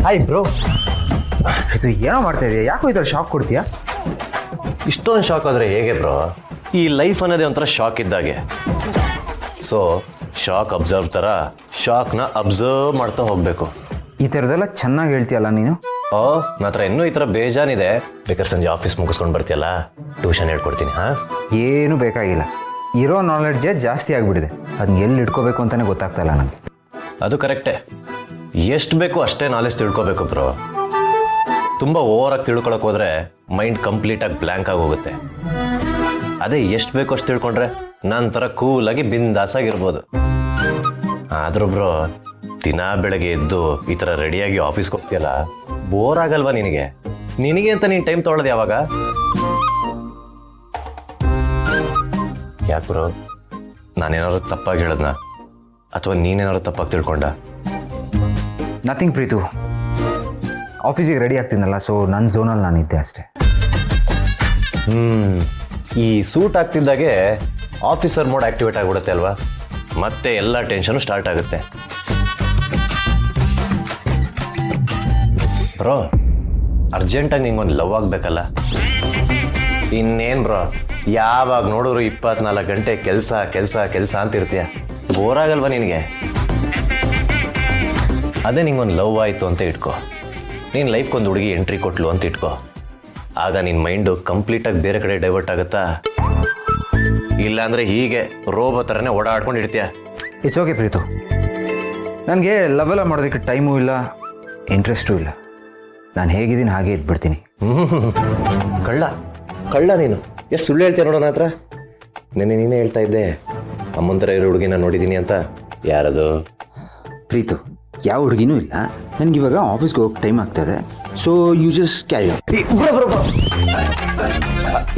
Hi bro. ಇದು ಏನೋ ಮಾಡ್ತಾ ಇದೆಯಾ? ಯಾಕೋ ಈ ಥರ ಶಾಕ್ ಕೊಡ್ತೀಯಾ? ಇಷ್ಟೊಂದು ಶಾಕ್ ಆದರೆ ಹೇಗೆ ಬ್ರೋ? ಈ ಲೈಫ್ ಅನ್ನೋದೇ ಒಂಥರ ಶಾಕ್ ಇದ್ದಾಗೆ. ಸೊ ಶಾಕ್ ಅಬ್ಸರ್ವ್ ಥರ ಶಾಕ್ನ ಅಬ್ಸರ್ವ್ ಮಾಡ್ತಾ ಹೋಗಬೇಕು. ಈ ಥರದೆಲ್ಲ ಚೆನ್ನಾಗಿ ಹೇಳ್ತೀಯಲ್ಲ ನೀನು. ಓ, ನನ್ನ ಹತ್ರ ಇನ್ನೂ ಈ ಥರ ಬೇಜಾನಿದೆ. ಬೇಕಾದ್ರೆ ಸಂಜೆ ಆಫೀಸ್ ಮುಗಿಸ್ಕೊಂಡು ಬರ್ತೀಯಲ್ಲ, ಟ್ಯೂಷನ್ ಹೇಳ್ಕೊಡ್ತೀನಿ. ಹಾಂ, ಏನೂ ಬೇಕಾಗಿಲ್ಲ. ಇರೋ ನಾಲೆಡ್ಜೇ ಜಾಸ್ತಿ ಆಗಿಬಿಟ್ಟಿದೆ. ಅದನ್ನ ಎಲ್ಲಿ ಇಟ್ಕೋಬೇಕು ಅಂತಲೇ ಗೊತ್ತಾಗ್ತಾ ಇಲ್ಲ ನನಗೆ. ಅದು ಕರೆಕ್ಟೇ. ಎಷ್ಟು ಬೇಕು ಅಷ್ಟೇ ನಾಲೆಜ್ ತಿಳ್ಕೊಬೇಕು ಬ್ರೋ. ತುಂಬ ಓವರಾಗಿ ತಿಳ್ಕೊಳಕ್ಕೆ ಹೋದ್ರೆ ಮೈಂಡ್ ಕಂಪ್ಲೀಟಾಗಿ ಬ್ಲ್ಯಾಂಕ್ ಆಗಿ ಹೋಗುತ್ತೆ. ಅದೇ ಎಷ್ಟು ಬೇಕು ಅಷ್ಟು ತಿಳ್ಕೊಂಡ್ರೆ ನಂತರ ಕೂಲಾಗಿ ಬಿಂದಾಸಾಗಿರ್ಬೋದು. ಆದ್ರೂ ಬ್ರೋ, ದಿನ ಬೆಳಗ್ಗೆ ಎದ್ದು ಈ ಥರ ರೆಡಿಯಾಗಿ ಆಫೀಸ್ಗೆ ಹೋಗ್ತೀಯಲ್ಲ, ಬೋರ್ ಆಗಲ್ವಾ ನಿನಗೆ? ನಿನಗೆ ಅಂತ ನೀನು ಟೈಮ್ ತೊಗೊಳ್ಳೋದು ಯಾವಾಗ? ಯಾಕೆ ಬ್ರೋ, ನಾನೇನಾದ್ರು ತಪ್ಪಾಗಿ ಹೇಳದ್ನಾ ಅಥವಾ ನೀನೇನಾದ್ರು ತಪ್ಪಾಗಿ ತಿಳ್ಕೊಂಡ? ನಥಿಂಗ್ ಪ್ರೀತು. ಆಫೀಸಿಗೆ ರೆಡಿ ಆಗ್ತೀನಲ್ಲ, ಸೊ ನನ್ನ ಝೋನಲ್ಲಿ ನಾನಿದ್ದೆ ಅಷ್ಟೇ. ಈ ಸೂಟ್ ಆಗ್ತಿದ್ದಾಗೆ ಆಫೀಸರ್ ಮೋಡ್ ಆಕ್ಟಿವೇಟ್ ಆಗಿಬಿಡುತ್ತೆ ಅಲ್ವಾ? ಮತ್ತೆ ಎಲ್ಲ ಟೆನ್ಷನು ಸ್ಟಾರ್ಟ್ ಆಗುತ್ತೆ. ಬ್ರೋ, ಅರ್ಜೆಂಟಾಗಿ ನಿಂಗೊಂದು ಲವ್ ಆಗಬೇಕಲ್ಲ? ಇನ್ನೇನು ಬ್ರೋ, ಯಾವಾಗ ನೋಡಿದ್ರು 24 ಗಂಟೆ ಕೆಲಸ ಕೆಲಸ ಕೆಲಸ ಅಂತಿರ್ತೀಯ. ಬೋರ್ ಆಗಲ್ವಾ ನಿನಗೆ? ಅದೇ ನಿಂಗೊಂದು ಲವ್ ಆಯಿತು ಅಂತ ಇಟ್ಕೋ. ನೀನು ಲೈಫ್ಗೊಂದು ಹುಡುಗಿ ಎಂಟ್ರಿ ಕೊಟ್ಲು ಅಂತ ಇಟ್ಕೋ. ಆಗ ನಿನ್ನ ಮೈಂಡು ಕಂಪ್ಲೀಟಾಗಿ ಬೇರೆ ಕಡೆ ಡೈವರ್ಟ್ ಆಗುತ್ತಾ? ಇಲ್ಲಾಂದರೆ ಹೀಗೆ ರೋಬೋ ಥರನೇ ಓಡಾಡ್ಕೊಂಡು ಇಡ್ತೀಯ. It's okay Preethu. ನನಗೆ ಲವೆಲ್ಲ ಮಾಡೋದಕ್ಕೆ ಟೈಮೂ ಇಲ್ಲ, ಇಂಟ್ರೆಸ್ಟೂ ಇಲ್ಲ. ನಾನು ಹೇಗಿದ್ದೀನಿ ಹಾಗೆ ಇದ್ಬಿಡ್ತೀನಿ. ಕಳ್ಳ ಕಳ್ಳ ನೀನು. ಎಷ್ಟು ಸುಳ್ಳು ಹೇಳ್ತೀಯ ನೋಡೋಣ ಹತ್ರ. ನೀನೇ ಹೇಳ್ತಾ ಇದ್ದೆ ಅಮ್ಮನ ಥರ ಇರೋ ಹುಡುಗಿನ ನೋಡಿದ್ದೀನಿ ಅಂತ. ಯಾರದು? ಪ್ರೀತು, ಯಾವ ಹುಡುಗಿನೂ ಇಲ್ಲ. ನನಗಿವಾಗ ಆಫೀಸ್ಗೆ ಹೋಗಕ್ಕೆ ಟೈಮ್ ಆಗ್ತದೆ. So you just carry on.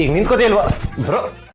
ಈಗ ನಿಂತ್ಕೋದೇ ಅಲ್ವಾ ಬ್ರೋ?